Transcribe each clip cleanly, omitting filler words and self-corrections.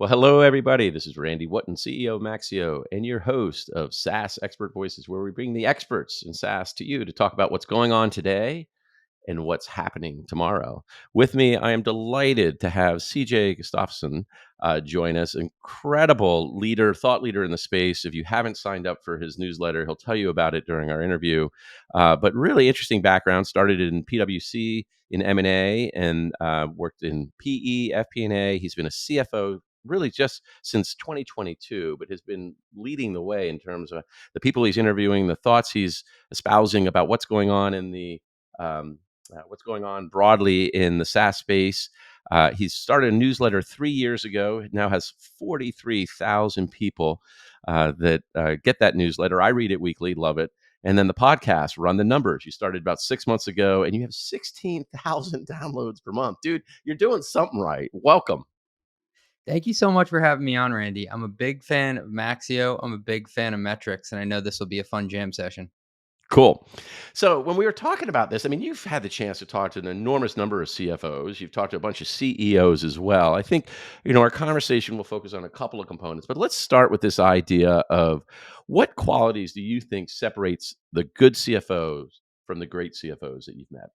Well, hello, everybody. This is Randy Wootton, CEO of Maxio, and your host of SaaS Expert Voices, where we bring the experts in SaaS to you to talk about what's going on today and what's happening tomorrow. With me, I am delighted to have CJ Gustafson join us. Incredible leader, thought leader in the space. If you haven't signed up for his newsletter, he'll tell you about it during our interview. But really interesting background. Started in PwC in M&A and worked in PE, FP&A. He's been a CFO really just since 2022, but has been leading the way in terms of the people he's interviewing, the thoughts he's espousing about what's going on in the what's going on broadly in the SaaS space. He's started a newsletter 3 years ago. It now has 43,000 people that get that newsletter. I read it weekly, love it. And then the podcast, Run the Numbers. You started about 6 months ago, and you have 16,000 downloads per month. Dude, you're doing something right. Welcome. Thank you so much for having me on, Randy. I'm a big fan of Maxio. I'm a big fan of metrics, and I know this will be a fun jam session. Cool. So when we were talking about this, I mean, you've had the chance to talk to an enormous number of CFOs. You've talked to a bunch of CEOs as well. I think, our conversation will focus on a couple of components, but let's start with this idea of what qualities do you think separates the good CFOs from the great CFOs that you've met?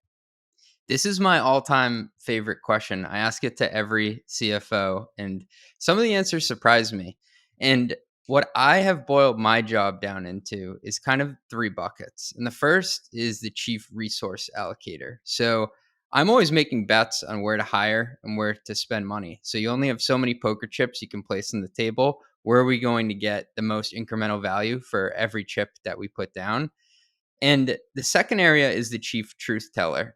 This is my all-time favorite question. I ask it to every CFO, and some of the answers surprise me. And what I have boiled my job down into is kind of three buckets. And the first is the chief resource allocator. So I'm always making bets on where to hire and where to spend money. So you only have so many poker chips you can place on the table. Where are we going to get the most incremental value for every chip that we put down? And the second area is the chief truth teller.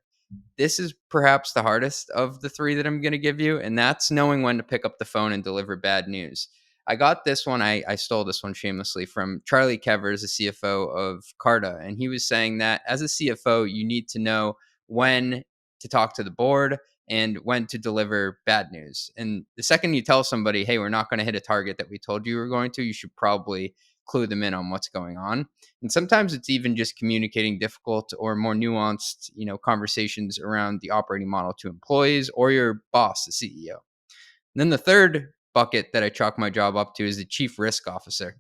This is perhaps the hardest of the three that I'm going to give you, and that's knowing when to pick up the phone and deliver bad news. I got this one, I stole this one shamelessly from Charlie Kevers, the CFO of Carta, and he was saying that as a CFO, you need to know when to talk to the board and when to deliver bad news. And the second you tell somebody, hey, we're not going to hit a target that we told you we were going to, you should probably clue them in on what's going on. And sometimes it's even just communicating difficult or more nuanced, conversations around the operating model to employees or your boss, the CEO. And then the third bucket that I chalk my job up to is the chief risk officer.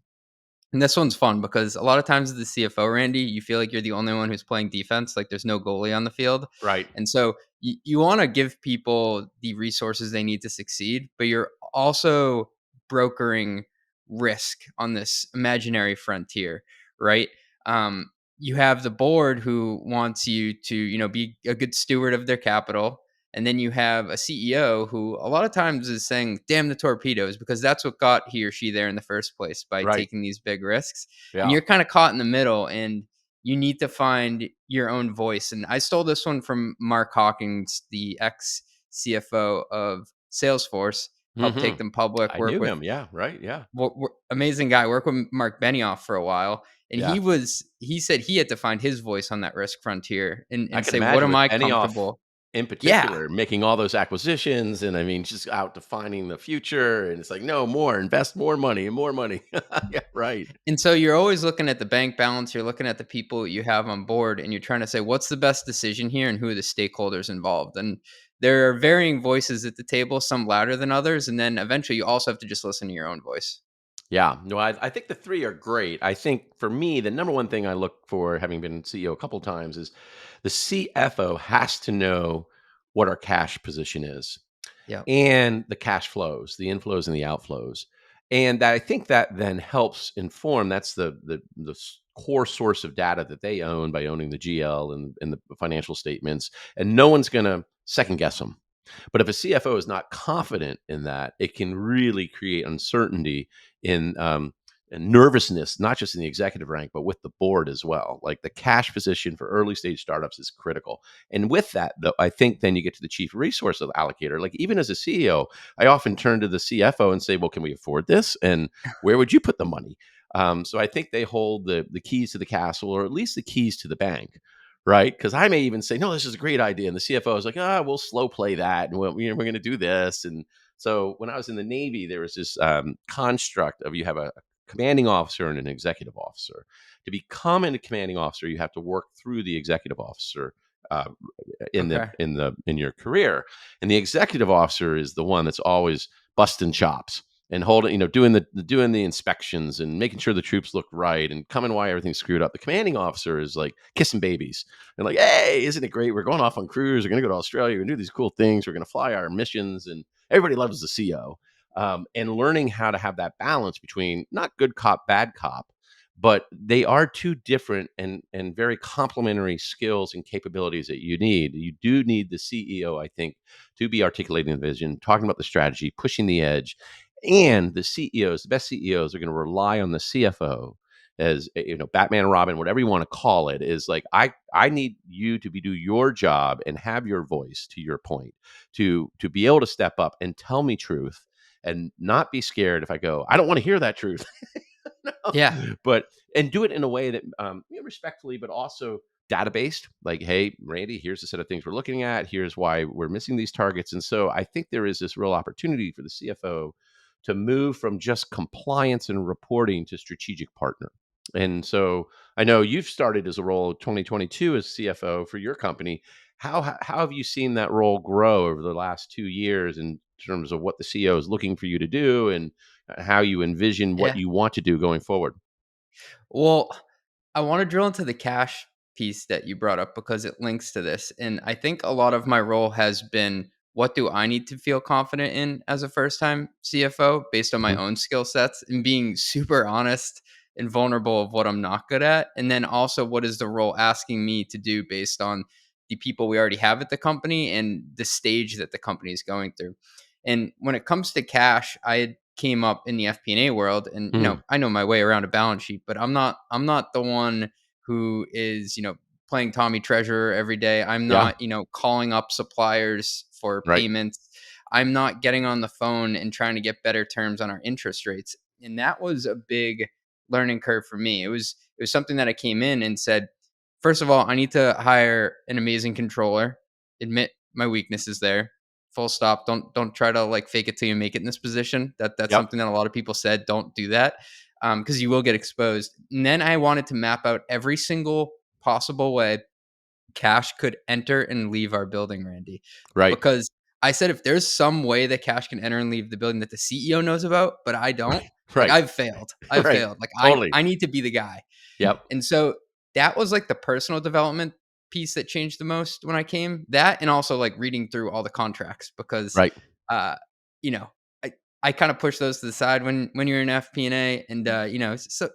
And this one's fun because a lot of times as the CFO, Randy, you feel like you're the only one who's playing defense, like there's no goalie on the field. Right. And so you want to give people the resources they need to succeed, but you're also brokering risk on this imaginary frontier, right? You have the board who wants you to, be a good steward of their capital. And then you have a CEO who a lot of times is saying, damn the torpedoes, because that's what got he or she there in the first place by Right. taking these big risks. And Yeah. you're kind of caught in the middle and you need to find your own voice. And I stole this one from Mark Hawkins, the ex CFO of Salesforce, helped take them public, I work knew with him. Yeah. Right. Yeah. amazing guy, work with Mark Benioff for a while. And Yeah. he said he had to find his voice on that risk frontier I and can say, what imagine am with I Benioff comfortable? in Yeah. particular, making all those acquisitions and I mean, just out defining the future. And it's like, no more, invest more money and more money. Yeah, right. And so you're always looking at the bank balance, you're looking at the people you have on board, and you're trying to say, what's the best decision here and who are the stakeholders involved? And there are varying voices at the table, some louder than others. And then eventually you also have to just listen to your own voice. Yeah. No, I think the three are great. I think for me, the number one thing I look for, having been CEO a couple times, is the CFO has to know what our cash position is Yeah. and the cash flows, the inflows and the outflows. And I think that then helps inform. That's the core source of data that they own by owning the GL and the financial statements. And no one's going to second guess them. But if a CFO is not confident in that, it can really create uncertainty in and nervousness, not just in the executive rank, but with the board as well. Like the cash position for early stage startups is critical. And with that, though, I think then you get to the chief resource allocator. Like even as a CEO, I often turn to the CFO and say, well, can we afford this? And where would you put the money? So I think they hold the keys to the castle, or at least the keys to the bank, right? Because I may even say, no, this is a great idea. And the CFO is like, we'll slow play that. And we're going to do this. And so when I was in the Navy, there was this construct of you have a commanding officer and an executive officer. To become a commanding officer, you have to work through the executive officer uh, Okay. in your career. And the executive officer is the one that's always busting chops. and holding, doing the inspections and making sure the troops look right and coming why everything's screwed up. The commanding officer is like kissing babies and like, hey, isn't it great? We're going off on cruise. We're going to go to Australia. We're going to do these cool things. We're going to fly our missions, and everybody loves the CO. And learning how to have that balance between not good cop, bad cop, but they are two different and very complementary skills and capabilities that you need. You do need the CEO, I think, to be articulating the vision, talking about the strategy, pushing the edge. And the CEOs, the best CEOs, are going to rely on the CFO as Batman and Robin, whatever you want to call it, is like I need you to do your job and have your voice. To your point, to be able to step up and tell me truth and not be scared if I go, I don't want to hear that truth. No. Yeah. But and do it in a way that respectfully, but also data based. Like, hey, Randy, here's the set of things we're looking at. Here's why we're missing these targets. And so I think there is this real opportunity for the CFO to move from just compliance and reporting to strategic partner. And so I know you've started as a role 2022 as CFO for your company. How have you seen that role grow over the last 2 years in terms of what the CEO is looking for you to do, and how you envision what Yeah. you want to do going forward? Well, I want to drill into the cash piece that you brought up because it links to this. And I think a lot of my role has been, what do I need to feel confident in as a first time CFO based on my Mhm. own skill sets, and being super honest and vulnerable of what I'm not good at. And then also, what is the role asking me to do based on the people we already have at the company and the stage that the company is going through. And when it comes to cash, I came up in the FP&A world, and Mhm. I know my way around a balance sheet, but I'm not the one who is, playing Tommy Treasurer every day. I'm Yeah. not, calling up suppliers for Right. payments. I'm not getting on the phone and trying to get better terms on our interest rates. And that was a big learning curve for me. It was something that I came in and said, first of all, I need to hire an amazing controller, admit my weaknesses there. Full stop. Don't try to like fake it till you make it in this position. That's Yep. something that a lot of people said. Don't do that, because you will get exposed. And then I wanted to map out every single possible way cash could enter and leave our building, Randy. Right. Because I said, if there's some way that cash can enter and leave the building that the CEO knows about, but I don't, like, Right. I've failed. I've Right. failed. Like, I Totally. I need to be the guy. Yep. And so that was like the personal development piece that changed the most when I came. That, and also like reading through all the contracts, because Right. uh you know, I kind of push those to the side when you're in FP&A, and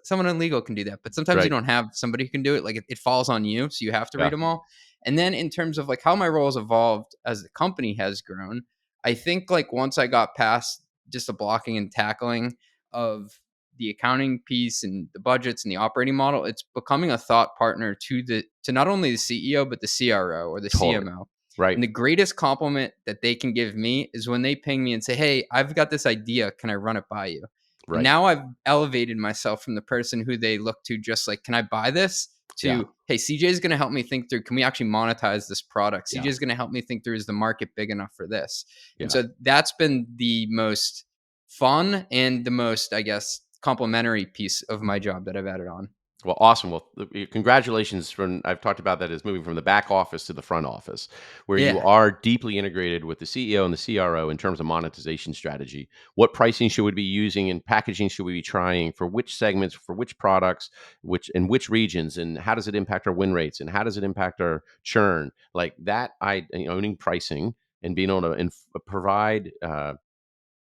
someone in legal can do that, but sometimes you Right. don't have somebody who can do it. Like, it falls on you, so you have to read Yeah. them all. And then in terms of like how my role has evolved as the company has grown, I think like once I got past just the blocking and tackling of the accounting piece and the budgets and the operating model, it's becoming a thought partner to not only the CEO but the CRO or the Totally. CMO. Right. And the greatest compliment that they can give me is when they ping me and say, "Hey, I've got this idea. Can I run it by you?" And Right. now I've elevated myself from the person who they look to just like, "Can I buy this?" Yeah. to, "Hey, CJ is going to help me think through, can we actually monetize this product? CJ Yeah. is going to help me think through, is the market big enough for this?" And Yeah. so that's been the most fun and the most, I guess, complimentary piece of my job that I've added on. Well, awesome. Well, congratulations. From I've talked about that as moving from the back office to the front office, where you Yeah. are deeply integrated with the CEO and the CRO in terms of monetization strategy. What pricing should we be using, and packaging should we be trying for which segments, for which products, which regions, and how does it impact our win rates, and how does it impact our churn? Like that, owning pricing and being able to provide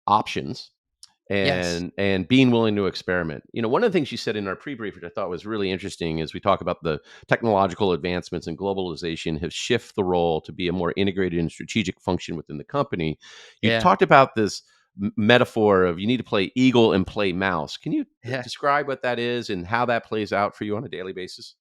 options Yes. and being willing to experiment. One of the things you said in our pre-brief, which I thought was really interesting, is we talk about the technological advancements and globalization have shifted the role to be a more integrated and strategic function within the company. You Yeah. talked about this metaphor of you need to play eagle and play mouse. Can you Yeah. describe what that is and how that plays out for you on a daily basis?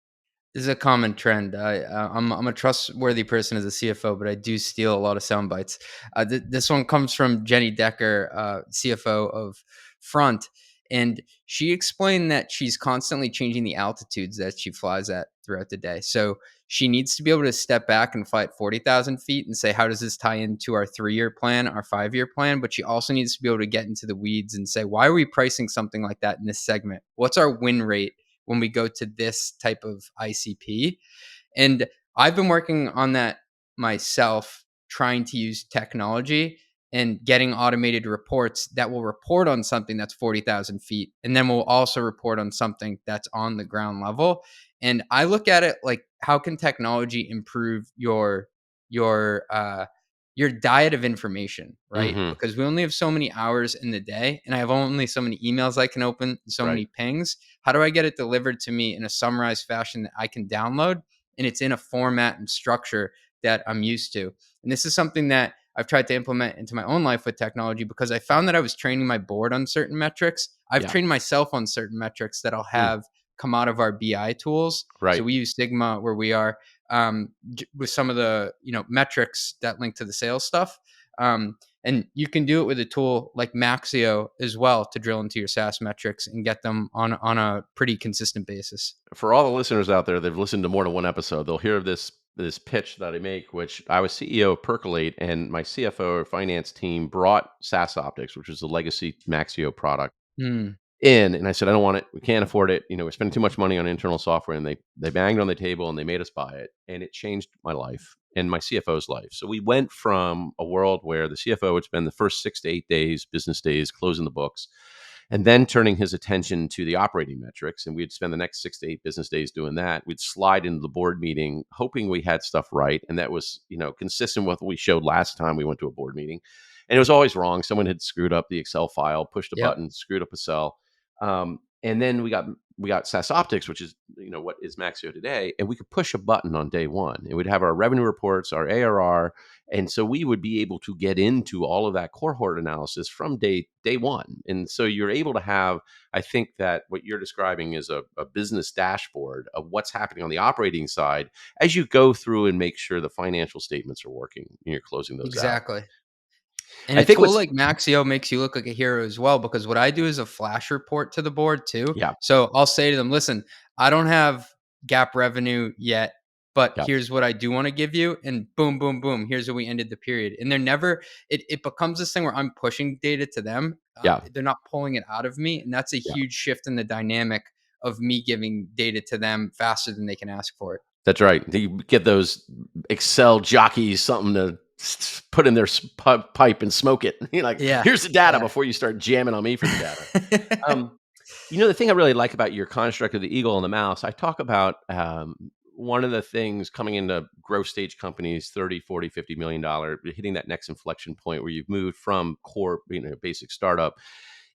This is a common trend. I'm a trustworthy person as a CFO, but I do steal a lot of sound bites. This one comes from Jenny Decker, CFO of Front, and she explained that she's constantly changing the altitudes that she flies at throughout the day. So she needs to be able to step back and fly at 40,000 feet and say, how does this tie into our 3-year plan, our 5-year plan? But she also needs to be able to get into the weeds and say, why are we pricing something like that in this segment? What's our win rate when we go to this type of ICP? And I've been working on that myself, trying to use technology and getting automated reports that will report on something that's 40,000 feet. And then we'll also report on something that's on the ground level. And I look at it like, how can technology improve your your diet of information, right? Hmm. Because we only have so many hours in the day, and I have only so many emails I can open, so Right. many pings. How do I get it delivered to me in a summarized fashion that I can download, and it's in a format and structure that I'm used to? And this is something that I've tried to implement into my own life with technology, because I found that I was training my board on certain metrics. I've Yeah. trained myself on certain metrics that I'll Mm. have come out of our BI tools. So Right. we use Sigma where we are, with some of the metrics that link to the sales stuff. And you can do it with a tool like Maxio as well to drill into your SaaS metrics and get them on a pretty consistent basis. For all the listeners out there, they've listened to more than one episode. They'll hear this pitch that I make, which I was CEO of Percolate, and my CFO or finance team brought SaaS Optics, which is the legacy Maxio product, Mm, in, and I said, "I don't want it. We can't afford it. We're spending too much money on internal software." And they banged on the table and they made us buy it, and it changed my life and my CFO's life. So we went from a world where the CFO would spend the first 6 to 8 days, business days, closing the books, and then turning his attention to the operating metrics. And we'd spend the next 6 to 8 business days doing that. We'd slide into the board meeting, hoping we had stuff right, and that was consistent with what we showed last time we went to a board meeting. And it was always wrong. Someone had screwed up the Excel file, pushed a yep. button, screwed up a cell. And then we got SaaS Optics, which is what is Maxio today, and we could push a button on day one, and we'd have our revenue reports, our ARR, and so we would be able to get into all of that cohort analysis from day one. And so you're able to have, I think that what you're describing is a business dashboard of what's happening on the operating side as you go through and make sure the financial statements are working and you're closing those out. Exactly. And I a think tool what's like Maxio makes you look like a hero as well, because what I do is a flash report to the board too. Yeah, So I'll say to them, listen, I don't have gap revenue yet, but yeah, here's what I do want to give you. And boom, boom, boom. Here's where we ended the period. And it becomes this thing where I'm pushing data to them. yeah, They're not pulling it out of me. And that's a yeah. huge shift in the dynamic of me giving data to them faster than they can ask for it. That's right. You get those Excel jockeys something to put in their pipe and smoke it. You're like, Yeah. here's the data Yeah. before you start jamming on me for the data. Um, the thing I really like about your construct of the eagle and the mouse, I talk about one of the things coming into growth stage companies, 30, 40, $50 million, hitting that next inflection point where you've moved from core, basic startup,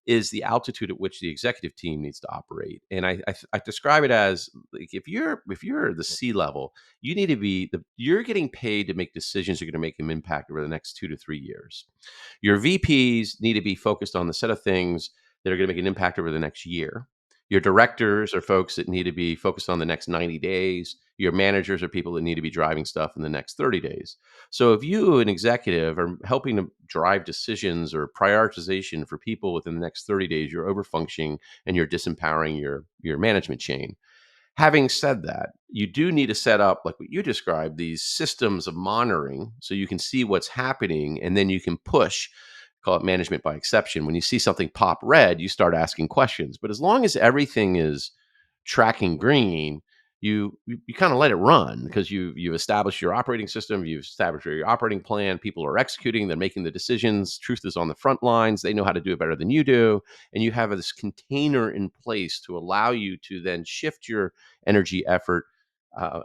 is the altitude at which the executive team needs to operate. And I describe it as like if you're the C level, you need to be you're getting paid to make decisions that are going to make an impact over the next 2 to 3 years. Your VPs need to be focused on the set of things that are going to make an impact over the next year. Your directors are folks that need to be focused on the next 90 days. Your managers are people that need to be driving stuff in the next 30 days. So if you, an executive, are helping to drive decisions or prioritization for people within the next 30 days, you're overfunctioning and you're disempowering your management chain. Having said that, you do need to set up, like what you described, these systems of monitoring so you can see what's happening and then you can push, call it management by exception. When you see something pop red, you start asking questions. But as long as everything is tracking green, you kind of let it run because you've established your operating system, you've established your operating plan, people are executing, they're making the decisions, truth is on the front lines, they know how to do it better than you do, and you have this container in place to allow you to then shift your energy, effort,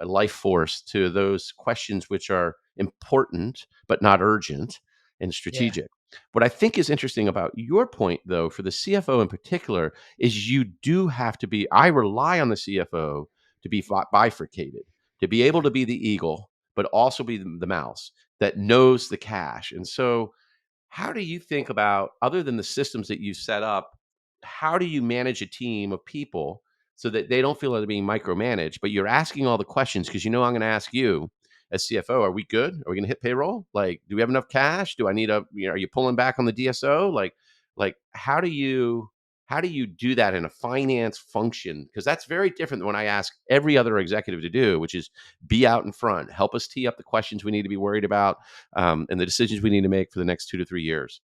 life force to those questions which are important but not urgent and Yeah. strategic. What I think is interesting about your point, though, for the CFO in particular, is you do have to be. I rely on the CFO to be bifurcated, to be able to be the eagle, but also be the mouse that knows the cash. And so, how do you think about, other than the systems that you set up, how do you manage a team of people so that they don't feel like they're being micromanaged, but you're asking all the questions because I'm going to ask you as CFO, are we good? Are we going to hit payroll? Like, do we have enough cash? Do I need are you pulling back on the DSO? Like how do you do that in a finance function? Because that's very different than when I ask every other executive to do, which is be out in front, help us tee up the questions we need to be worried about, and the decisions we need to make for the next 2 to 3 years.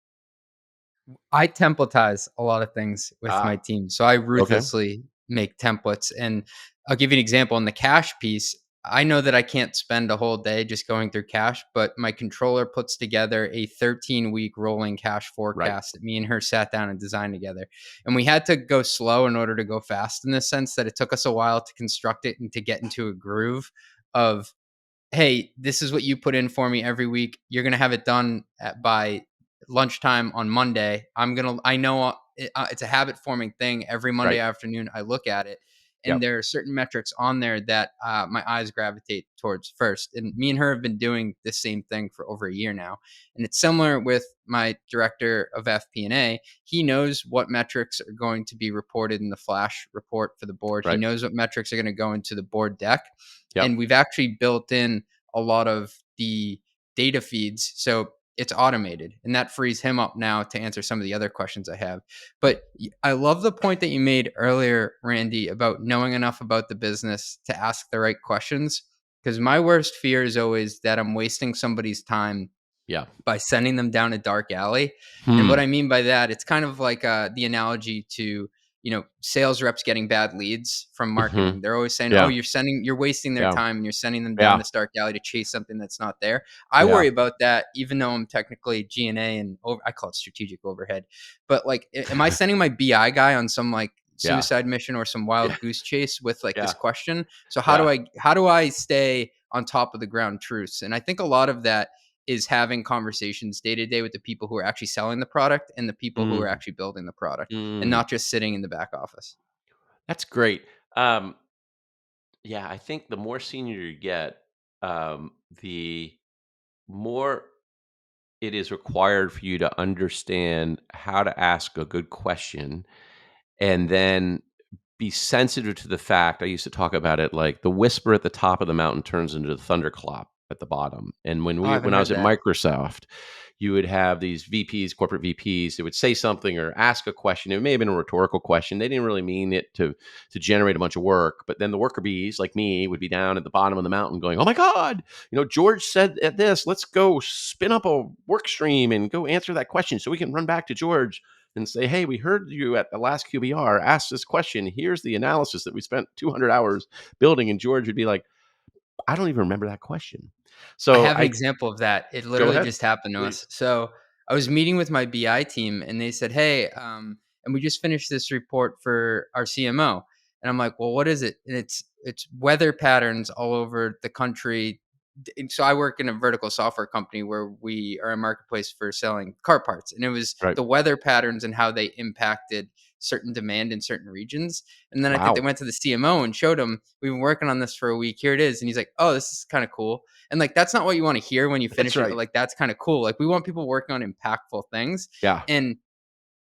I templatize a lot of things with my Ah, team. So I okay. ruthlessly make templates. And I'll give you an example on the cash piece. I know that I can't spend a whole day just going through cash, but my controller puts together a 13-week rolling cash Right. forecast that me and her sat down and designed together. And we had to go slow in order to go fast, in the sense that it took us a while to construct it and to get into a groove of, hey, this is what you put in for me every week. You're going to have it done by lunchtime on Monday. I know it's a habit forming thing. Every Monday Right. afternoon, I look at it, and Yep. there are certain metrics on there that my eyes gravitate towards first. And me and her have been doing the same thing for over a year now. And it's similar with my director of FP&A. He knows what metrics are going to be reported in the flash report for the board. He Right. knows what metrics are going to go into the board deck, Yep. and we've actually built in a lot of the data feeds, so it's automated, and that frees him up now to answer some of the other questions I have. But I love the point that you made earlier, Randy, about knowing enough about the business to ask the right questions, because my worst fear is always that I'm wasting somebody's time Yeah. by sending them down a dark alley. And Hmm. what I mean by that, it's kind of like the analogy to, sales reps getting bad leads from Hmm. marketing. They're always saying, "Oh, Yeah. you're wasting their Yeah. time and you're sending them down Yeah. this dark alley to chase something that's not there." I Yeah. worry about that, even though I'm technically G&A and I call it strategic overhead. But like, am I sending my BI guy on some like Yeah. suicide mission or some wild Yeah. goose chase with like this Yeah. question? So Yeah. how do I stay on top of the ground truths? And I think a lot of that is having conversations day to day with the people who are actually selling the product and the people who are Mm. actually building the product, and Mm. not just sitting in the back office. That's great. Um, yeah, I think the more senior you get, the more it is required for you to understand how to ask a good question and then be sensitive to the fact. I used to talk about it like the whisper at the top of the mountain turns into the thunderclap at the bottom. And Oh, I haven't when I was heard at that. Microsoft, you would have these VPs, corporate VPs, they would say something or ask a question. It may have been a rhetorical question. They didn't really mean it to generate a bunch of work. But then the worker bees like me would be down at the bottom of the mountain going, "Oh my God, George said at this, let's go spin up a work stream and go answer that question so we can run back to George and say, hey, we heard you at the last QBR ask this question. Here's the analysis that we spent 200 hours building." And George would be like, I don't even remember that question. I So have an I example of that. It go literally ahead, just happened to us. please. So I was meeting with my BI team, and they said, "Hey, and we just finished this report for our CMO." And I'm like, "Well, what is it?" And it's weather patterns all over the country. And so I work in a vertical software company where we are a marketplace for selling car parts, and it was Right. the weather patterns and how they impacted certain demand in certain regions. And then I think they Wow. went to the CMO and showed him, "We've been working on this for a week. Here it is." And he's like, "Oh, this is kind of cool." And like, that's not what you want to hear when you That's finish it, but right. like, that's kind of cool. Like, we want people working on impactful things. Yeah. And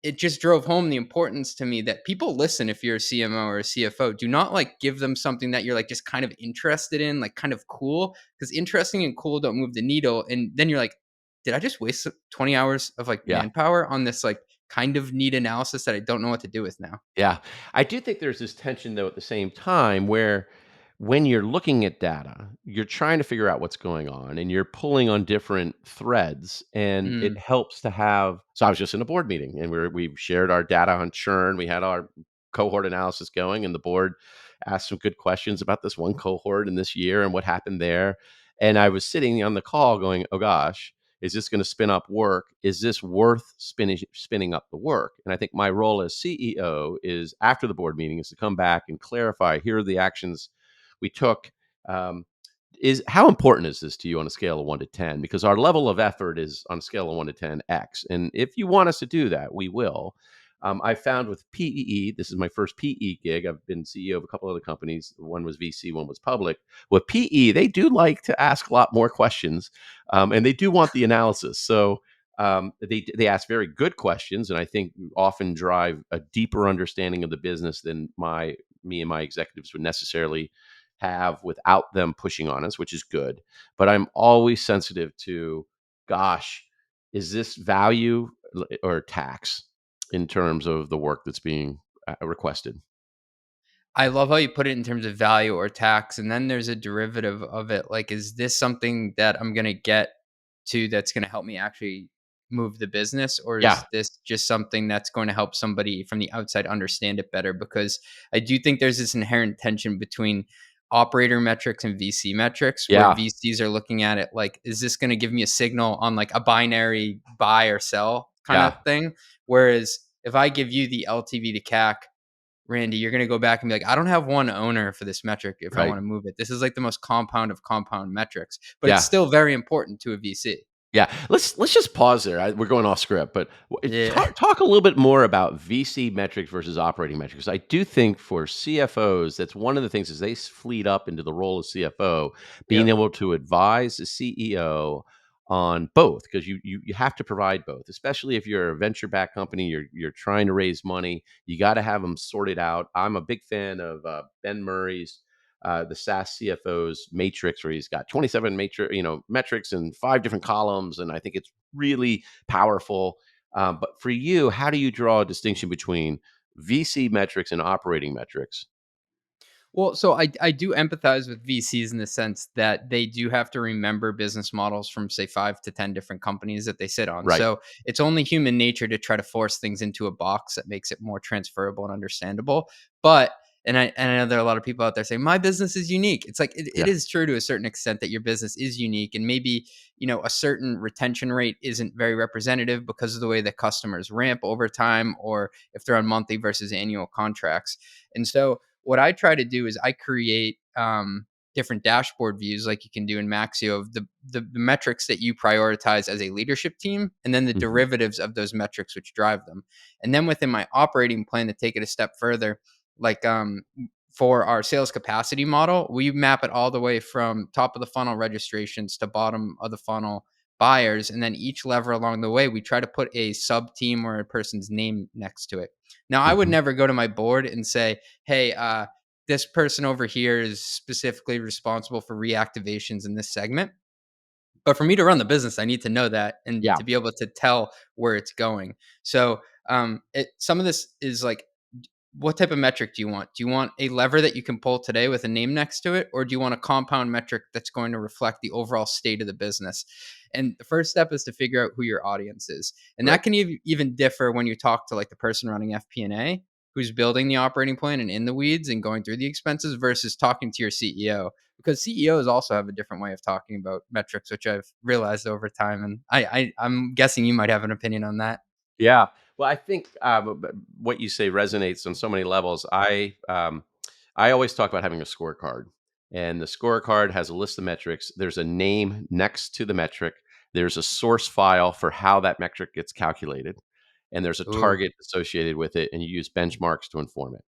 it just drove home the importance to me that people listen. If you're a CMO or a CFO, do not like give them something that you're like just kind of interested in, like kind of cool, because interesting and cool don't move the needle. And then you're like, did I just waste 20 hours of like Yeah. manpower on this like kind of neat analysis that I don't know what to do with now? Yeah. I do think there's this tension though at the same time where when you're looking at data, you're trying to figure out what's going on and you're pulling on different threads and it Mm. helps to have. So I was just in a board meeting and we shared our data on churn. We had our cohort analysis going and the board asked some good questions about this one cohort in this year and what happened there. And I was sitting on the call going, "Oh gosh, is this going to spin up work? Is this worth spinning up the work?" And I think my role as CEO is after the board meeting is to come back and clarify, here are the actions we took. Um, is how important is this to you on a scale of 1 to 10? Because our level of effort is on a scale of 1 to 10 X. And if you want us to do that, we will. I found with PEE, this is my first PE gig. I've been CEO of a couple other companies. One was VC, one was public. With PE, they do like to ask a lot more questions, and they do want the analysis. So they ask very good questions, and I think often drive a deeper understanding of the business than me and my executives would necessarily have without them pushing on us, which is good. But I'm always sensitive to, gosh, is this value or tax in terms of the work that's being requested? I love how you put it in terms of value or tax, and then there's a derivative of it. Like, is this something that I'm gonna get to that's gonna help me actually move the business, or Yeah. is this just something that's going to help somebody from the outside understand it better? Because I do think there's this inherent tension between operator metrics and VC metrics, where Yeah. VCs are looking at it like, is this going to give me a signal on like a binary buy or sell kind of Yeah. thing? Whereas if I give you the LTV to CAC, Randy, you're going to go back and be like, I don't have one owner for this metric if I want Right. to move it. This is like the most compound of compound metrics, but it's Yeah. still very important to a VC. Yeah, let's just pause there. We're going off script, but Yeah. talk a little bit more about VC metrics versus operating metrics. I do think for CFOs, that's one of the things is they fleet up into the role of CFO, being Yep. able to advise the CEO on both, because you have to provide both, especially if you're a venture backed company, you're trying to raise money, you got to have them sorted out. I'm a big fan of Ben Murray's the SaaS CFO's matrix, where he's got 27 metrics and 5 different columns, and I think it's really powerful. But for you, how do you draw a distinction between VC metrics and operating metrics? Well, so I do empathize with VCs in the sense that they do have to remember business models from say 5 to 10 different companies that they sit on. Right. So it's only human nature to try to force things into a box that makes it more transferable and understandable. But and I know there are a lot of people out there saying my business is unique. It's like it Yeah. is true to a certain extent that your business is unique, and maybe a certain retention rate isn't very representative because of the way that customers ramp over time, or if they're on monthly versus annual contracts. And so what I try to do is I create different dashboard views like you can do in Maxio of the metrics that you prioritize as a leadership team, and then the Hmm. derivatives of those metrics which drive them. And then within my operating plan to take it a step further, like for our sales capacity model, we map it all the way from top of the funnel registrations to bottom of the funnel buyers. And then each lever along the way, we try to put a sub team or a person's name next to it. Now, I would Hmm. never go to my board and say, hey, this person over here is specifically responsible for reactivations in this segment. But for me to run the business, I need to know that and Yeah. to be able to tell where it's going. So some of this is like, what type of metric do you want? Do you want a lever that you can pull today with a name next to it? Or do you want a compound metric that's going to reflect the overall state of the business? And the first step is to figure out who your audience is. And Right. that can even differ when you talk to like the person running FP&A who's building the operating plan and in the weeds and going through the expenses versus talking to your CEO, because CEOs also have a different way of talking about metrics, which I've realized over time. And I'm guessing you might have an opinion on that. Yeah. Well, I think what you say resonates on so many levels. I always talk about having a scorecard, and the scorecard has a list of metrics. There's a name next to the metric. There's a source file for how that metric gets calculated, and there's a Ooh. target associated with it, and you use benchmarks to inform it.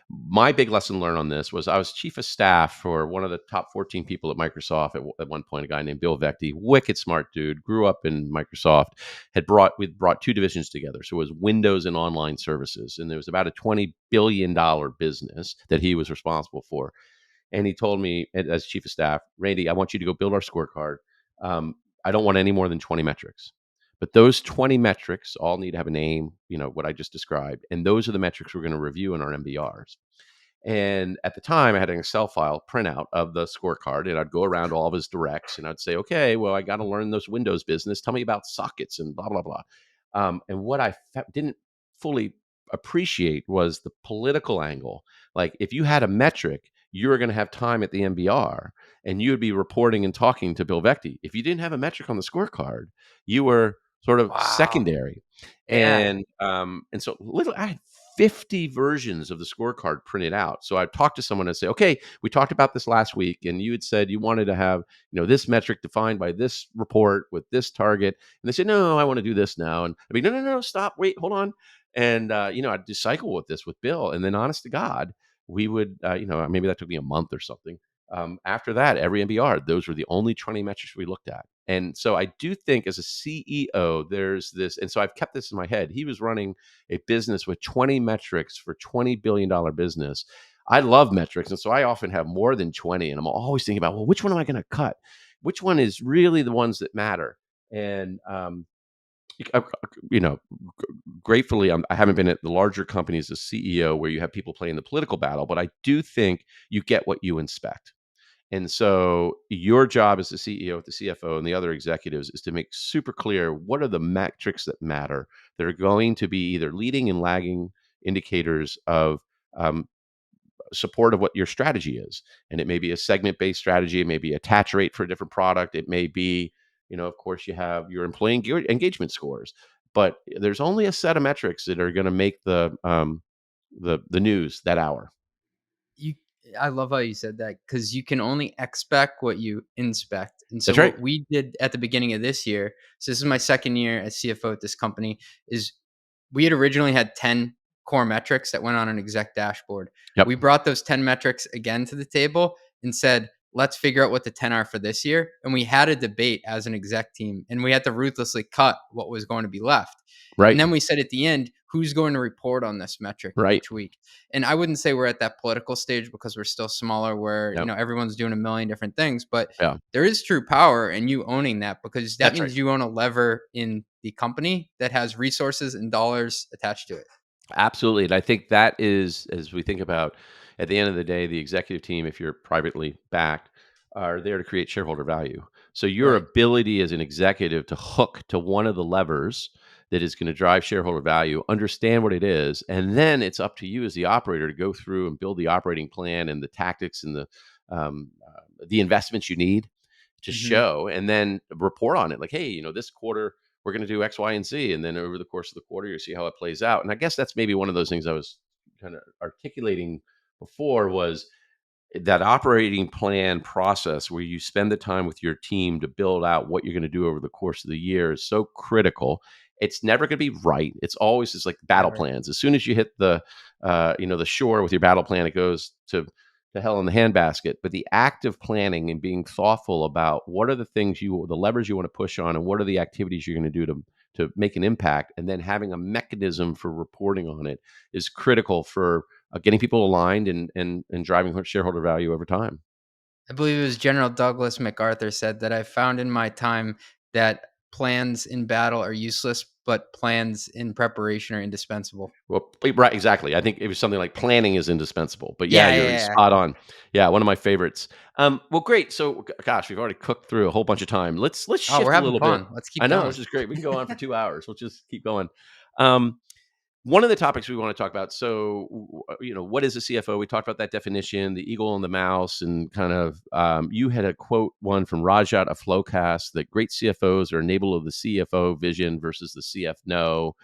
My big lesson learned on this was I was chief of staff for one of the top 14 people at Microsoft at one point, a guy named Bill Vecti, wicked smart dude, grew up in Microsoft, we'd brought two divisions together. So it was Windows and online services. And there was about a $20 billion business that he was responsible for. And he told me as chief of staff, Randy, I want you to go build our scorecard. I don't want any more than 20 metrics. But those 20 metrics all need to have a name, what I just described. And those are the metrics we're going to review in our MBRs. And at the time, I had an Excel file printout of the scorecard, and I'd go around all of his directs, and I'd say, "Okay, well, I got to learn those Windows business. Tell me about sockets and blah blah blah." And what I didn't fully appreciate was the political angle. Like, if you had a metric, you were going to have time at the MBR, and you would be reporting and talking to Bill Vecti. If you didn't have a metric on the scorecard, you were sort of Wow. secondary. Yeah. And so I had 50 versions of the scorecard printed out. So I'd talk to someone and say, okay, we talked about this last week, and you had said you wanted to have, this metric defined by this report with this target. And they said, no, I want to do this now. And I'd be, no, no, no, stop, wait, hold on. And, I'd just cycle with this with Bill. And then honest to God, we would, maybe that took me a month or something. After that, every MBR, those were the only 20 metrics we looked at. And so I do think as a CEO, there's this, and so I've kept this in my head. He was running a business with 20 metrics for $20 billion business. I love metrics. And so I often have more than 20. And I'm always thinking about, well, which one am I going to cut? Which one is really the ones that matter? And, uh, you know, gratefully, I haven't been at the larger companies as CEO where you have people playing the political battle, but I do think you get what you inspect. And so your job as the CEO, with the CFO, and the other executives is to make super clear what are the metrics that matter. They're going to be either leading and lagging indicators of um, support of what your strategy is. And it may be a segment based strategy, it may be attach rate for a different product, it may be, of course, you have your employee engagement scores. But there's only a set of metrics that are going to make the news that hour. You I love how you said that because you can only expect what you inspect. And so That's right. what we did at the beginning of this year, so this is my second year as CFO at this company, is we had originally had 10 core metrics that went on an exec dashboard. Yep. We brought those 10 metrics again to the table and said, let's figure out what the 10 are for this year. And we had a debate as an exec team, and we had to ruthlessly cut what was going to be left. And Right. then we said at the end, who's going to report on this metric Right. each week? And I wouldn't say we're at that political stage because we're still smaller where, Yep. everyone's doing a million different things, but Yeah. there is true power in you owning that because that That's right. means you own a lever in the company that has resources and dollars attached to it. Absolutely. And I think that is, as we think about at the end of the day, the executive team, if you're privately backed, are there to create shareholder value. So your Right. ability as an executive to hook to one of the levers that is going to drive shareholder value, understand what it is, and then it's up to you as the operator to go through and build the operating plan and the tactics and the investments you need to Mhm. show, and then report on it. Like, hey, this quarter we're going to do X, Y, and Z, and then over the course of the quarter, you see how it plays out. And I guess that's maybe one of those things I was kind of articulating before was that operating plan process where you spend the time with your team to build out what you're going to do over the course of the year is so critical. It's never going to be right. It's always just like battle Never. plans. As soon as you hit the shore with your battle plan, it goes to hell in the handbasket. But the active planning and being thoughtful about what are the levers you want to push on, and what are the activities you're going to do to make an impact, and then having a mechanism for reporting on it is critical for getting people aligned and driving shareholder value over time. I believe it was General Douglas MacArthur said that I found in my time that plans in battle are useless, but plans in preparation are indispensable. Well, right, exactly. I think it was something like planning is indispensable, but yeah, Yeah, you're yeah, yeah. spot on. Yeah, one of my favorites. Well, great. So, gosh, we've already cooked through a whole bunch of time. Let's Oh, we're shift a having little bit. fun. Let's I keep know, going. which is great. We can go on for 2 hours. We'll just keep going. Um, One of the topics we want to talk about. So, what is a CFO? We talked about that definition, the eagle and the mouse, and kind of. You had a quote one from Rajat of Flowcast that great CFOs are enabled of the CFO vision versus the CF no.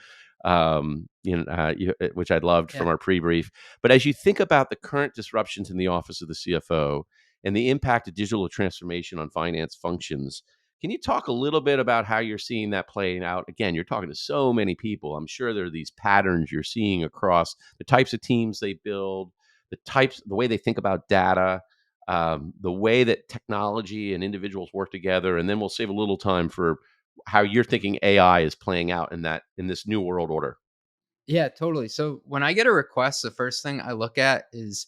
Which I loved Yeah. from our pre-brief. But as you think about the current disruptions in the office of the CFO and the impact of digital transformation on finance functions, can you talk a little bit about how you're seeing that playing out? Again, you're talking to so many people. I'm sure there are these patterns you're seeing across the types of teams they build, the way they think about data, the way that technology and individuals work together. And then we'll save a little time for how you're thinking AI is playing out in this new world order. Yeah, totally. So when I get a request, the first thing I look at is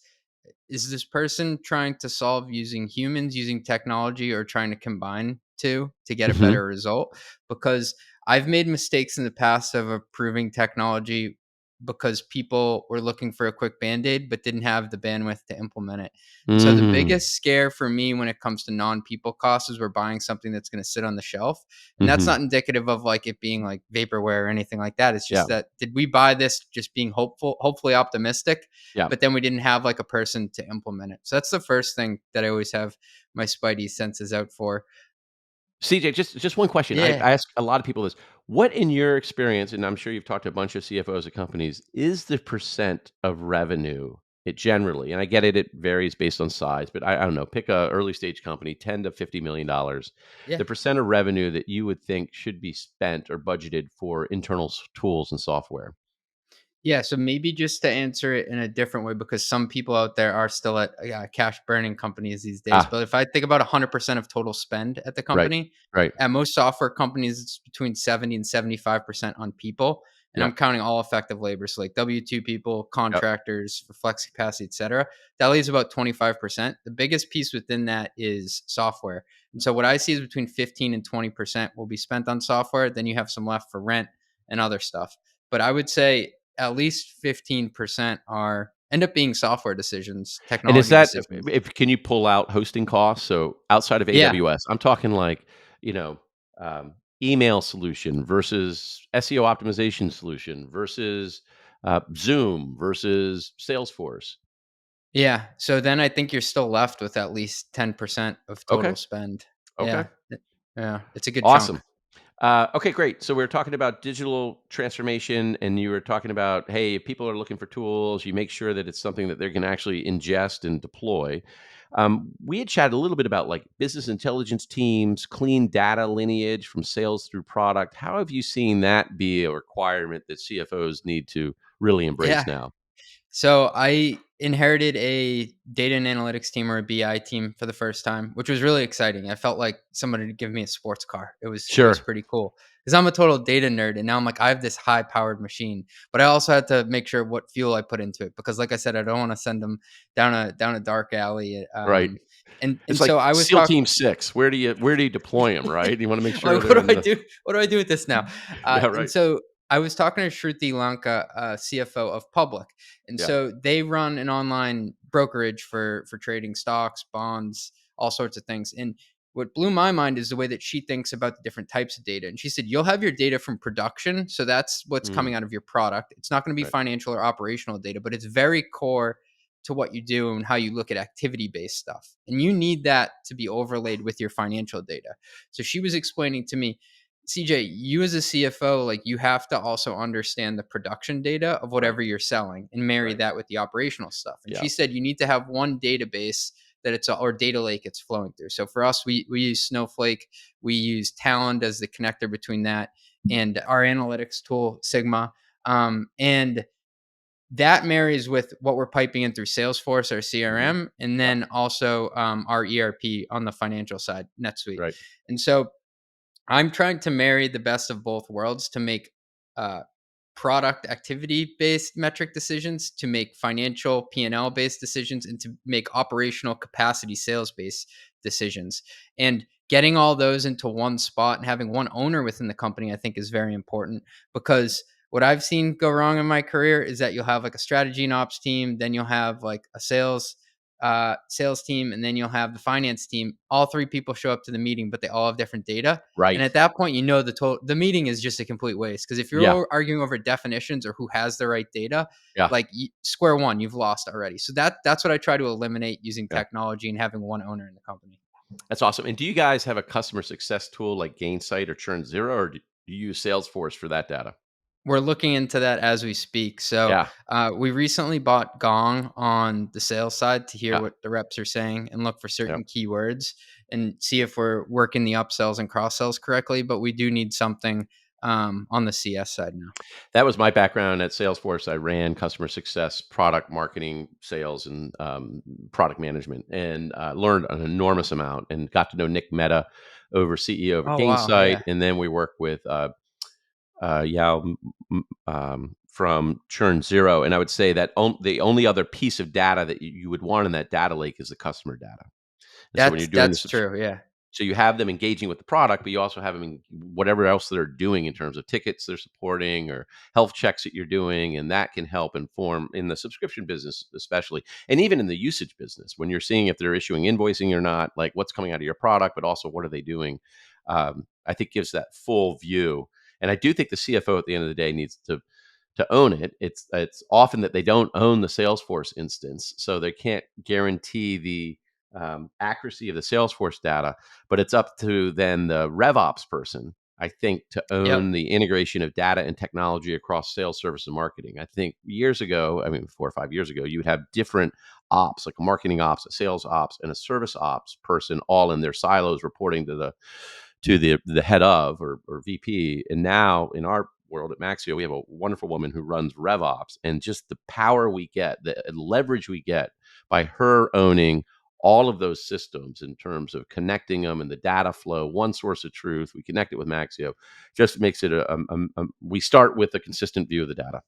this person trying to solve using humans, using technology, or trying to combine two to get a Hmm. better result? Because I've made mistakes in the past of approving technology because people were looking for a quick band-aid but didn't have the bandwidth to implement it. And so the Hmm. biggest scare for me when it comes to non-people costs is we're buying something that's going to sit on the shelf. And that's Hmm. not indicative of like it being like vaporware or anything like that. It's Yeah. just that did we buy this just being hopefully optimistic, Yeah. but then we didn't have like a person to implement it. So that's the first thing that I always have my spidey senses out for. CJ, just one question. Yeah. I ask a lot of people this. What, in your experience, and I'm sure you've talked to a bunch of CFOs of companies, is the percent of revenue it generally? And I get it; it varies based on size, but I don't know. Pick a early stage company, $10 to $50 million. Yeah. The percent of revenue that you would think should be spent or budgeted for internal tools and software. Yeah, so maybe just to answer it in a different way, because some people out there are still at cash burning companies these days. Ah, But if I think about 100% of total spend at the right, company, right. at most software companies, it's between 70 and 75% on people. And I'm Yep, counting all effective labor. So like W-2 people, yep. contractors for flex capacity, et cetera. That leaves about 25%. The biggest piece within that is software. And so what I see is between 15 and 20% will be spent on software. Then you have some left for rent and other stuff. But I would say at least 15% are end up being software decisions, And is technology that decisions. if can you pull out hosting costs? So outside of Yeah. AWS, I'm talking like, you know, email solution versus SEO optimization solution versus Zoom versus Salesforce. Yeah. So then I think you're still left with at least 10% of Okay. total spend. Okay. Yeah. Yeah. It's a good chunk. Awesome. Okay, great. So we are talking about digital transformation, and you were talking about, hey, if people are looking for tools, you make sure that it's something that they're going to actually ingest and deploy. We had chatted a little bit about like business intelligence teams, clean data lineage from sales through product. How have you seen that be a requirement that CFOs need to really embrace Yeah. now? So I inherited a data and analytics team or a BI team for the first time, which was really exciting. I felt like somebody to give me a sports car. It was Sure. pretty cool because I'm a total data nerd, and now I'm like I have this high powered machine, but I also had to make sure what fuel I put into it because, like I said, I don't want to send them down a dark alley. Right. And It's like so I was SEAL talking. Team 6. Where do you deploy them, right? You want to make sure Like, they're in what do I the do? What do I do with this now? Yeah, And right. so I was talking to Shruti Lanka, CFO of Public, and Yeah. so they run an online brokerage for trading stocks, bonds, all sorts of things. And what blew my mind is the way that she thinks about the different types of data. And she said, you'll have your data from production. So that's what's Mm, coming out of your product. It's not going to be right. financial or operational data, but it's very core to what you do and how you look at activity based stuff. And you need that to be overlaid with your financial data. So she was explaining to me, CJ, you as a CFO, like you have to also understand the production data of Right. whatever you're selling and marry Right. that with the operational stuff. And Yeah. she said you need to have one database that it's or data lake it's flowing through. So for us, we use Snowflake, we use Talend as the connector between that and our analytics tool Sigma, and that marries with what we're piping in through Salesforce, our Mhm. CRM, and Yeah. then also our ERP on the financial side, NetSuite. Right. And so I'm trying to marry the best of both worlds to make uh, product activity based metric decisions, to make financial P&L based decisions, and to make operational capacity sales based decisions. And getting all those into one spot and having one owner within the company, I think, is very important because what I've seen go wrong in my career is that you'll have like a strategy and ops team, then you'll have like a sales team, and then you'll have the finance team. All three people show up to the meeting, but they all have different data. And Right. at that point, the meeting is just a complete waste because if you're Yeah. arguing over definitions or who has the right data, Yeah. like square one, you've lost already. So that's what I try to eliminate using Yeah. technology and having one owner in the company. That's awesome. And do you guys have a customer success tool like Gainsight or Churn Zero, or do you use Salesforce for that data? We're looking into that as we speak. So Yeah. we recently bought Gong on the sales side to hear Yeah. what the reps are saying and look for Yeah. certain keywords and see if we're working the upsells and cross sells correctly. But we do need something on the CS side now. That was my background at Salesforce. I ran customer success, product marketing, sales, and product management, and learned an enormous amount. And got to know Nick Mehta, over CEO over Oh wow, Gainsight, yeah, and then we worked with Yao from Churn Zero. And I would say that the only other piece of data that you would want in that data lake is the customer data. And so when you're doing the that's true. Yeah, so you have them engaging with the product, but you also have them in whatever else they're doing in terms of tickets they're supporting or health checks that you're doing, and that can help inform in the subscription business, especially, and even in the usage business when you're seeing if they're issuing invoicing or not, like what's coming out of your product, but also what are they doing. I think gives that full view, and I do think the CFO at the end of the day needs to own it. It's often that they don't own the Salesforce instance, so they can't guarantee the accuracy of the Salesforce data. But it's up to then the RevOps person, I think, to yep, own the integration of data and technology across sales, service, and marketing. I think years ago, I mean 4 or 5 years ago, you would have different ops, like a marketing ops, a sales ops, and a service ops person, all in their silos, reporting to the head of or VP. And now in our world at Maxio, we have a wonderful woman who runs RevOps, and just the power we get, the leverage we get by her owning all of those systems in terms of connecting them and the data flow, one source of truth. We connect it with Maxio, just makes it we start with a consistent view of the data.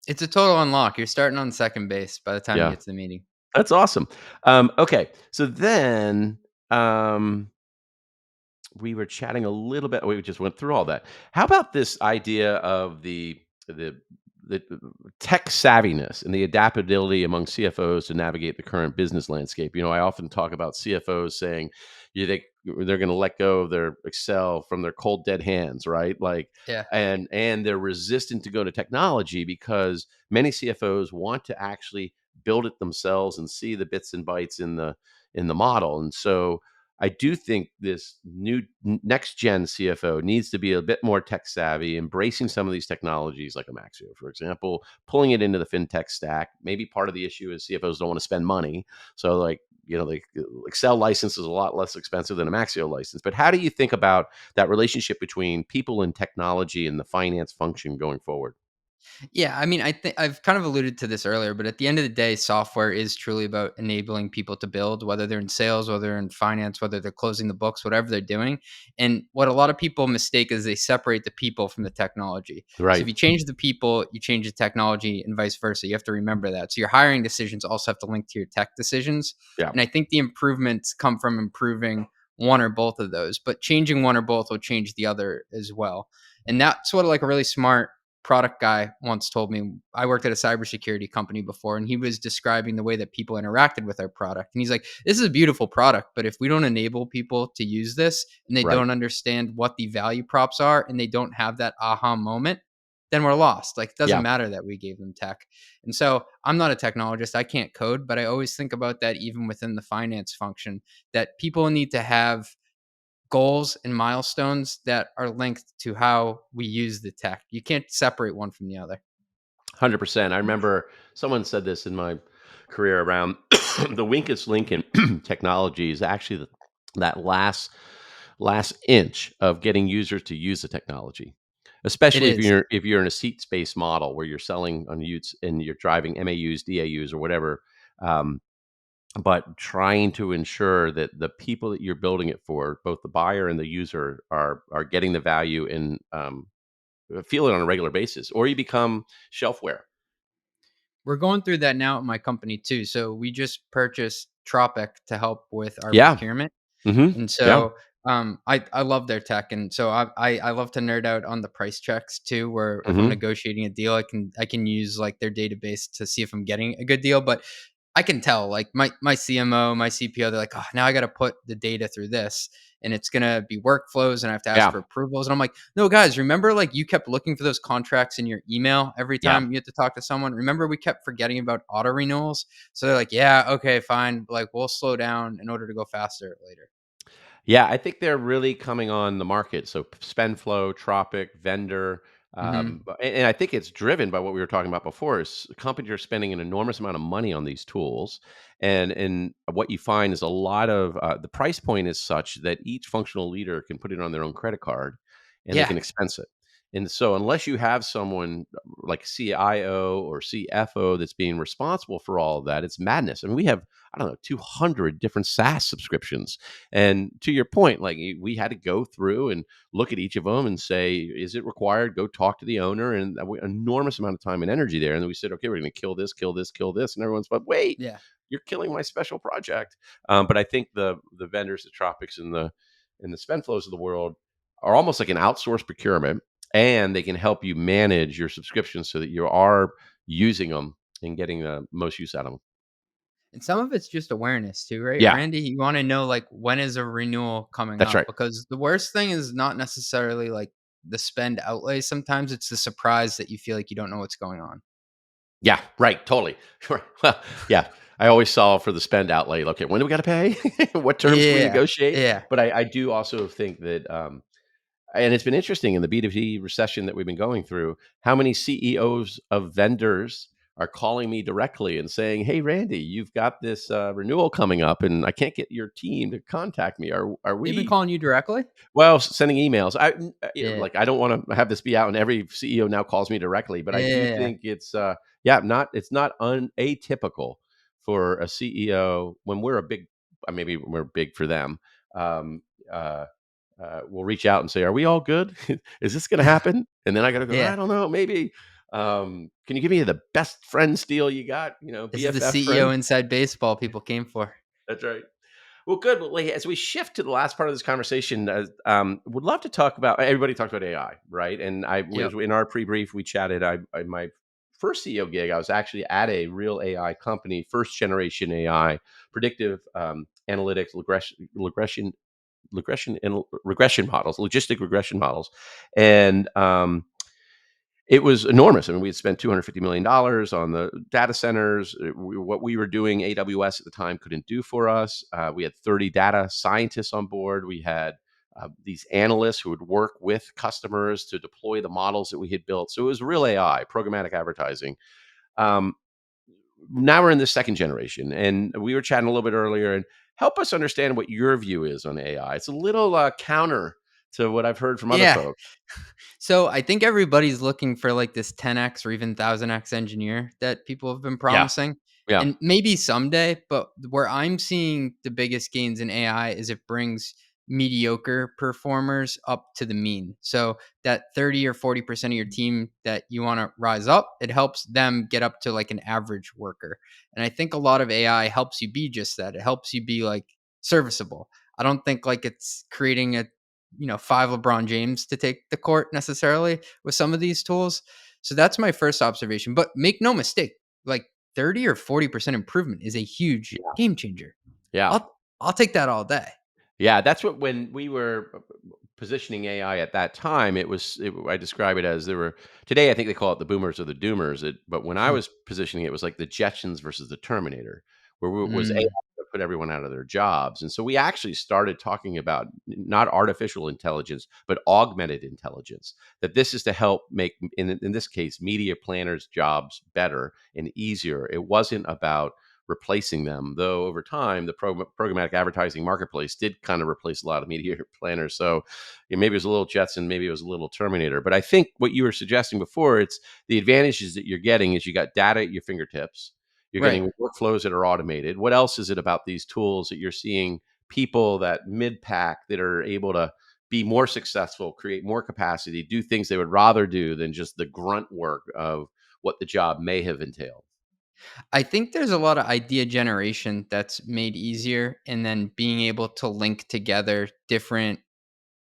it's a total unlock. You're starting on second base by the time you Yeah, get to the meeting. that's awesome. Okay, so then um, we were chatting a little bit. We just went through all that. How about this idea of the tech savviness and the adaptability among CFOs to navigate the current business landscape? I often talk about CFOs saying you think they're going to let go of their Excel from their cold dead hands, right? Like, Yeah. and they're resistant to go to technology because many CFOs want to actually build it themselves and see the bits and bytes in the model. And so I do think this next gen CFO needs to be a bit more tech savvy, embracing some of these technologies like a Maxio, for example, pulling it into the fintech stack. Maybe part of the issue is CFOs don't want to spend money. So, like, the Excel license is a lot less expensive than a Maxio license. But how do you think about that relationship between people and technology and the finance function going forward? Yeah, I mean, I think I've kind of alluded to this earlier, but at the end of the day, software is truly about enabling people to build, whether they're in sales, whether they're in finance, whether they're closing the books, whatever they're doing. And what a lot of people mistake is they separate the people from the technology. So if Right. you change the people, you change the technology, and vice versa. You have to remember that. So your hiring decisions also have to link to your tech decisions. Yeah. And I think the improvements come from improving one or both of those, but changing one or both will change the other as well. And that's what like a really smart product guy once told me. I worked at a cybersecurity company before, and he was describing the way that people interacted with our product. And he's like, this is a beautiful product, but if we don't enable people to use this and they Right. don't understand what the value props are and they don't have that aha moment, then we're lost. Like, it doesn't Yeah. matter that we gave them tech. And so I'm not a technologist, I can't code, but I always think about that even within the finance function, that people need to have goals and milestones that are linked to how we use the tech. You can't separate one from the other. 100%. I remember someone said this in my career around the weakest link in technology is actually that last inch of getting users to use the technology. It Especially if is. you're in a seats-based model where you're selling on utes and you're driving MAUs, DAUs, or whatever, um, but trying to ensure that the people that you're building it for, both the buyer and the user, are getting the value and feel it on a regular basis, or you become shelfware. We're going through that now at my company too. So we just purchased Tropic to help with our Yeah. procurement. Mhm. And Yeah. so I love their tech, and so I love to nerd out on the price checks too. Where if I'm Mhm. negotiating a deal, I can use like their database to see if I'm getting a good deal. But I can tell, like my CMO, my CPO, they're like, oh, now I got to put the data through this, and it's gonna be workflows, and I have to ask Yeah. for approvals. And I'm like, no, guys, remember, like you kept looking for those contracts in your email every Yeah. time you had to talk to someone. Remember, we kept forgetting about auto renewals. So they're like, yeah, okay, fine. Like we'll slow down in order to go faster later. Yeah, I think they're really coming on the market. So SpendFlow, Tropic, Vendor, Hmm. and I think it's driven by what we were talking about before. Is companies are spending an enormous amount of money on these tools, and what you find is a lot of the price point is such that each functional leader can put it on their own credit card, and they Yeah, can expense it. And so, unless you have someone like CIO or CFO that's being responsible for all of that, it's madness. I mean, we have, I don't know, 200 different SaaS subscriptions, and to your point, like, we had to go through and look at each of them and say, is it required? Go talk to the owner, and enormous amount of time and energy there. And then we said, okay, we're going to kill this, kill this, kill this, and everyone's like, wait, yeah. you're killing my special project. But I think the vendors, the Tropics, and the spend flows of the world are almost like an outsourced procurement, and they can help you manage your subscriptions so that you are using them and getting the most use out of them. And some of it's just awareness too, right? Yeah, Randy, you want to know like when is a renewal coming that's up? right. Because the worst thing is not necessarily like the spend outlay. Sometimes it's the surprise that you feel like you don't know what's going on. Yeah, right, totally. Sure. Well, yeah, I always solve for the spend outlay. Okay, when do we gotta pay? What terms can we Yeah. negotiate? Yeah. But I do also think that, and it's been interesting in the B2B recession that we've been going through, how many CEOs of vendors are calling me directly and saying, "Hey, Randy, you've got this, renewal coming up, and I can't get your team to contact me. Are They've been we?" calling you directly? Well, sending emails. Yeah. Like, I don't wanna have this be out and every CEO now calls me directly, but I do Yeah. think yeah, it's not atypical for a CEO when we're a big maybe we're big for them, um, uh, we'll reach out and say, "Are we all good? Is this gonna happen?" And then I gotta go, "I Yeah. don't know, maybe. Can you give me the best friends deal you got? This is the BFF CEO friend?" inside baseball people came for. That's right. Well, good. Well, like, as we shift to the last part of this conversation, would love to talk about. Everybody talks about AI, right? And I was Yep. in our pre-brief, we chatted. My first CEO gig, I was actually at a real AI company, first generation AI, predictive analytics, regression and regression models, logistic regression models, and It was enormous. I mean, we had spent $250 million on the data centers. What we were doing, AWS at the time couldn't do for us. We had 30 data scientists on board. We had these analysts who would work with customers to deploy the models that we had built. So it was real AI, programmatic advertising. Um, Now we're in the second generation, and we were chatting a little bit earlier. And help us understand what your view is on AI. It's a little counter to what I've heard from other Yeah. folks. So I think everybody's looking for like this 10x or even 1000x engineer that people have been Yeah, promising. yeah, And maybe someday, but where I'm seeing the biggest gains in AI is it brings mediocre performers up to the mean. So that 30 or 40% of your team that you want to rise up, it helps them get up to like an average worker. And I think a lot of AI helps you be just that. It helps you be like serviceable. I don't think like it's creating a 5 LeBron James to take the court necessarily with some of these tools. So that's my first observation. But make no mistake, like 30 or 40% improvement is a huge yeah, game changer. yeah. I'll take that all day. Yeah, that's what when we were positioning AI at that time, I describe it as there were today I think they call it the boomers or the doomers. But when I was positioning it was like the Jetsons versus the Terminator, where was AI Mm, to put everyone out of their jobs. And so we actually started talking about not artificial intelligence, but augmented intelligence. That this is to help make in this case media planners' jobs better and easier. It wasn't about replacing them. Though over time, the programmatic advertising marketplace did kind of replace a lot of media planners. So maybe it was a little Jetson, maybe it was a little Terminator. But I think what you were suggesting before, it's the advantages that you're getting is you got data at your fingertips. You're right. getting workflows that are automated. What else is it about these tools that you're seeing people that mid pack that are able to be more successful, create more capacity, do things they would rather do than just the grunt work of what the job may have entailed? I think there's a lot of idea generation that's made easier and then being able to link together different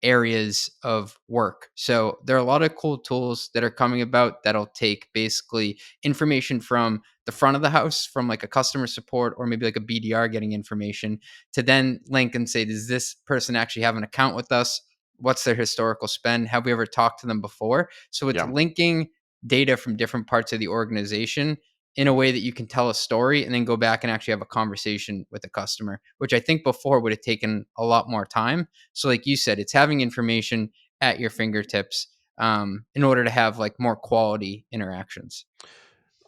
areas of work. So there are a lot of cool tools that are coming about that'll take basically information from the front of the house, from like a customer support or maybe like a BDR getting information to then link and say, does this person actually have an account with us? What's their historical spend? Have we ever talked to them before? So it's Yeah. linking data from different parts of the organization in a way that you can tell a story and then go back and actually have a conversation with the customer, which I think before would have taken a lot more time. So, like you said, it's having information at your fingertips in order to have like more quality interactions.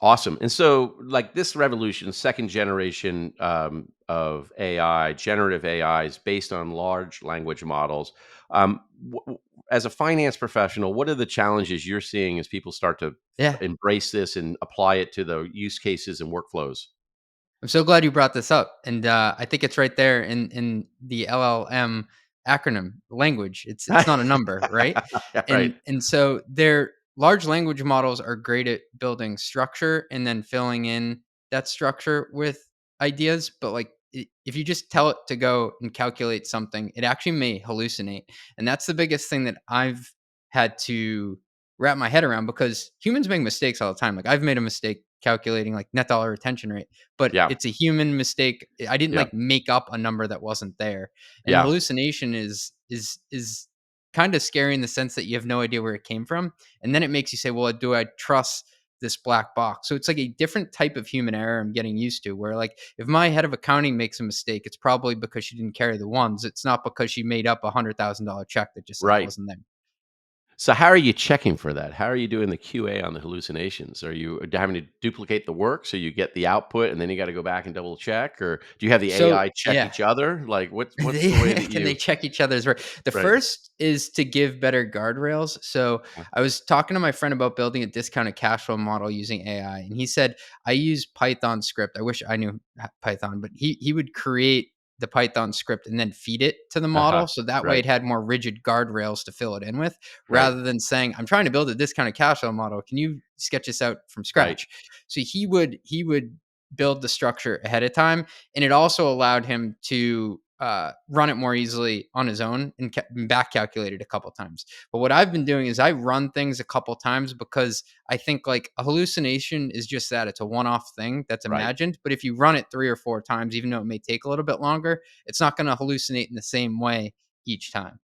Awesome. And so, like this revolution, second generation of AI, generative AI, is based on large language models. As a finance professional, what are the challenges you're seeing as people start to Yeah, embrace this and apply it to the use cases and workflows? I'm so glad you brought this up, and I think it's right there in the LLM acronym language. It's not a number, right? Right. And so their large language models are great at building structure and then filling in that structure with ideas. But like if you just tell it to go and calculate something, it actually may hallucinate, and that's the biggest thing that I've had to wrap my head around because humans make mistakes all the time. Like I've made a mistake calculating like net dollar retention rate, but Yeah. it's a human mistake. I didn't Yeah. like make up a number that wasn't there. And Yeah. hallucination is kind of scary in the sense that you have no idea where it came from. And then it makes you say, well, do I trust this black box? So it's like a different type of human error I'm getting used to where like if my head of accounting makes a mistake, it's probably because she didn't carry the ones. It's not because she made up $100,000 check that just like Right. wasn't there. So how are you checking for that? How are you doing the QA on the hallucinations? Are you having to duplicate the work so you get the output and then you got to go back and double check, or do you have the So AI check yeah, each other? Like what's the way that Can they you check each other's work? The right? first is to give better guardrails. So I was talking to my friend about building a discounted cash flow model using AI, and he said I use Python script. I wish I knew Python, but he would create the Python script and then feed it to the Uh-huh. model, so that way Right. it had more rigid guardrails to fill it in with, Right. rather than saying I'm trying to build a discounted cash flow model. Can you sketch this out from Right. scratch? So he would build the structure ahead of time, and it also allowed him to run it more easily on his own and back calculate it a couple times. But what I've been doing is I run things a couple times because I think like a hallucination is just that it's a one-off thing that's Right. imagined. But if you run it 3 or 4 times, even though it may take a little bit longer, it's not going to hallucinate in the same way each time.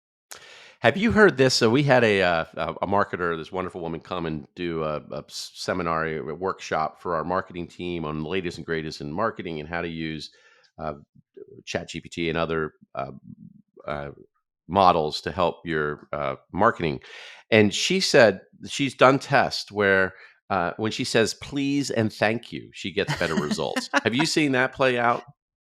Have you heard this? So we had a marketer, this wonderful woman, come and do a seminar, a workshop for our marketing team on the latest and greatest in marketing and how to use uh, ChatGPT and other uh, models to help your marketing. And she said she's done tests where when she says please and thank you, she gets better results. Have you seen that play out?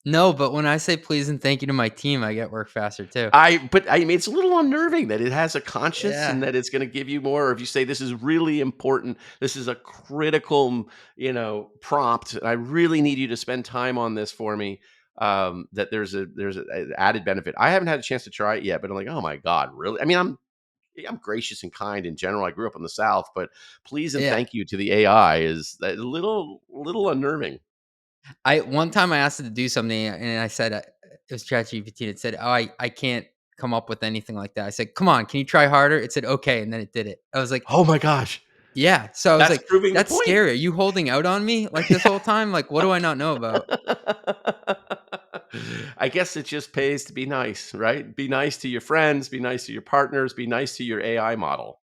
No, but when I say please and thank you to my team, I get work faster too. But I mean, it's a little unnerving that it has a conscience and Yeah. that it's gonna give you more, or if you say, "This is really important, this is a critical, prompt, I really need you to spend time on this for me," that there's a added benefit. I haven't had a chance to try it yet, but I'm like, "Oh my god, really?" I mean, I'm gracious and kind in general, I grew up in the South, but please and Yeah. thank you to the AI is a little unnerving. I one time I asked it to do something and I said, it was ChatGPT, and it said, "Oh, I can't come up with anything like that." I said, "Come on, can you try harder?" It said, "Okay," and then it did it. I was like, Oh my gosh, "Yeah." So I was that's like, proving the "That's point. scary. Are you holding out on me like this whole time? Like, what do I not know about?" I guess it just pays to be nice, right? Be nice to your friends, be nice to your partners, be nice to your AI model.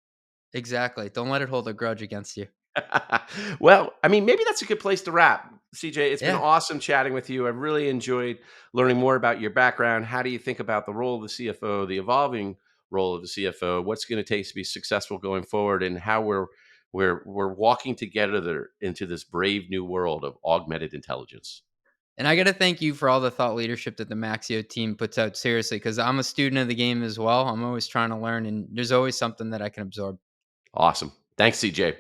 Exactly. Don't let it hold a grudge against you. Well, I mean, maybe that's a good place to wrap. CJ, it's been Yeah. awesome chatting with you. I've really enjoyed learning more about your background. How do you think about the role of the CFO, the evolving role of the CFO? What's going to take to be successful going forward, and how we're walking together into this brave new world of augmented intelligence. And I got to thank you for all the thought leadership that the Maxio team puts out seriously because I'm a student of the game as well. I'm always trying to learn, and there's always something that I can absorb. Awesome. Thanks, CJ.